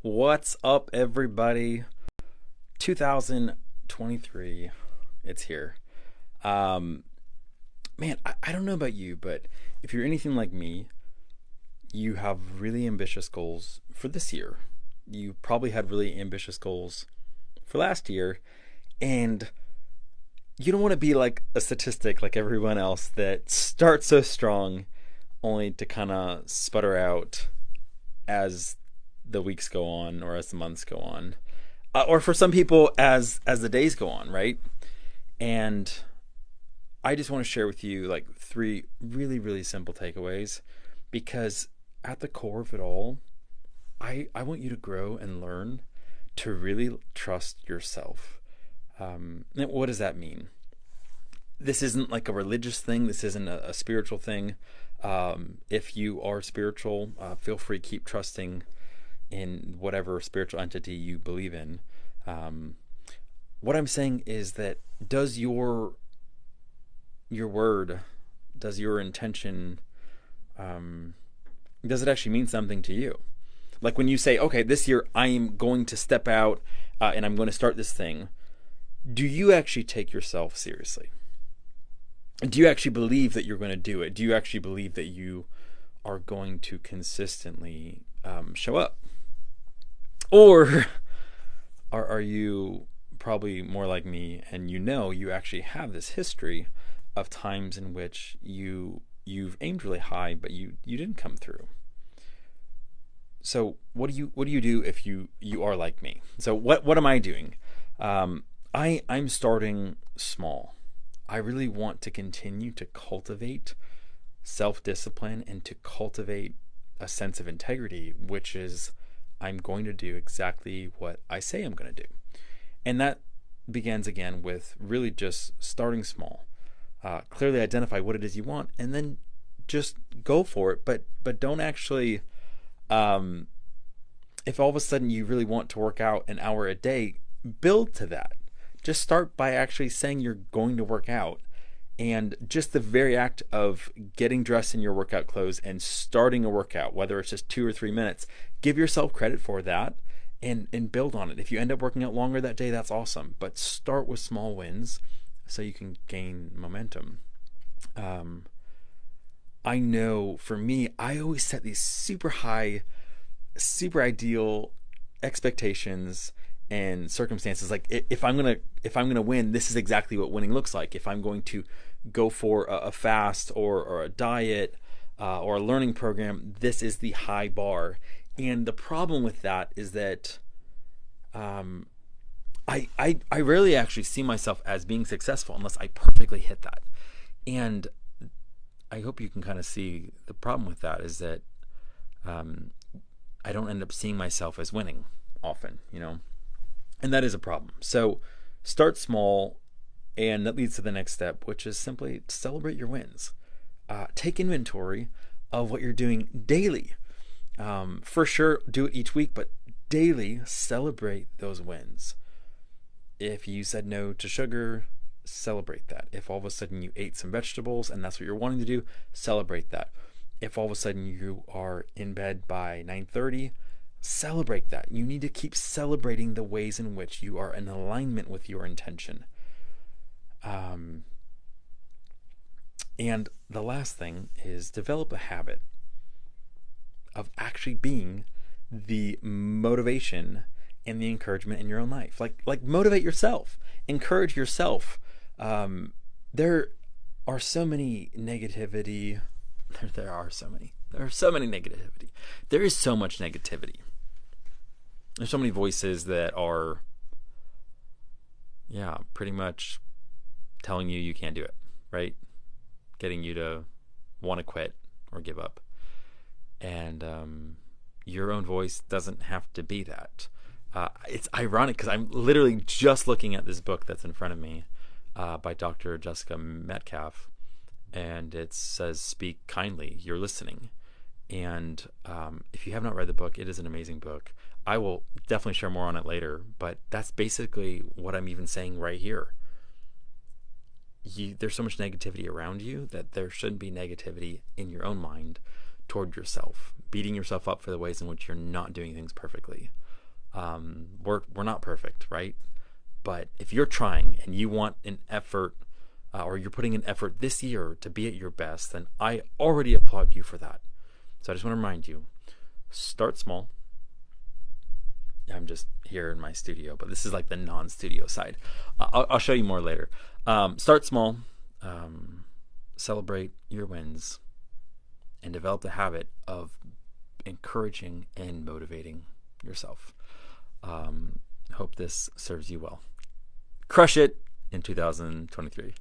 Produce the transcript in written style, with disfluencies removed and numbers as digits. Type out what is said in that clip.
What's up, everybody? 2023, it's here. Um, man, I don't know about you, but if you're anything like me, you have really ambitious goals for this year. You probably had really ambitious goals for last year, and you don't want to be like a statistic like everyone else that starts so strong only to kind of sputter out as the weeks go on or as the months go on, or for some people as the days go on, right? And I just want to share with you like three really simple takeaways, because at the core of it all, I want you to grow and learn to really trust yourself. And what does that mean? This isn't like a religious thing. This isn't a spiritual thing. If you are spiritual, feel free to keep trusting in whatever spiritual entity you believe in. What I'm saying is that does your word, does your intention, does it actually mean something to you? Like when you say, okay, this year I am going to step out and I'm going to start this thing, do you actually take yourself seriously? Do you actually believe that you're going to do it? Do you actually believe that you are going to consistently show up? Or are you probably more like me, and you actually have this history of times in which you've aimed really high but you didn't come through? So what do you do if you are like me? So what am I doing? I'm starting small. I really want to continue to cultivate self-discipline and to cultivate a sense of integrity, which is I'm going to do exactly what I say I'm going to do. And that begins again with really just starting small. Clearly identify what it is you want and then just go for it. But don't actually, if all of a sudden you really want to work out an hour a day, build to that. Just start by actually saying you're going to work out. And just the very act of getting dressed in your workout clothes and starting a workout, whether it's just 2 or 3 minutes, give yourself credit for that and build on it. If you end up working out longer that day, that's awesome. But start with small wins so you can gain momentum. I know for me, I always set these super high, super ideal expectations and circumstances. Like if I'm gonna win, this is exactly what winning looks like. If I'm going to go for a fast or a diet or a learning program, this is the high bar. And the problem with that is that I rarely actually see myself as being successful unless I perfectly hit that. And I hope you can kind of see the problem with that is that I don't end up seeing myself as winning often, and that is a problem. So start small, and that leads to the next step, which is simply celebrate your wins. Take inventory of what you're doing daily. For sure, do it each week, but daily celebrate those wins. If you said no to sugar, celebrate that. If all of a sudden you ate some vegetables and that's what you're wanting to do, celebrate that. If all of a sudden you are in bed by 9:30, celebrate that. You need to keep celebrating the ways in which you are in alignment with your intention. And the last thing is develop a habit of actually being the motivation and the encouragement in your own life. Like motivate yourself, encourage yourself. There are so many negativity. There are so many negativity. There is so much negativity. There's so many voices that are, pretty much telling you can't do it, right? Getting you to want to quit or give up. And your own voice doesn't have to be that. It's ironic because I'm literally just looking at this book that's in front of me by Dr. Jessica Metcalf, and it says, "Speak kindly, you're listening." And if you have not read the book, it is an amazing book. I will definitely share more on it later, but that's basically what I'm even saying right here. There's so much negativity around you that there shouldn't be negativity in your own mind toward yourself, beating yourself up for the ways in which you're not doing things perfectly. We're not perfect, right? But if you're trying and you want an effort, or you're putting an effort this year to be at your best, then I already applaud you for that. So I just want to remind you, start small. I'm just here in my studio, but this is like the non-studio side. I'll show you more later. Start small, celebrate your wins, and develop the habit of encouraging and motivating yourself. Hope this serves you well. Crush it in 2023.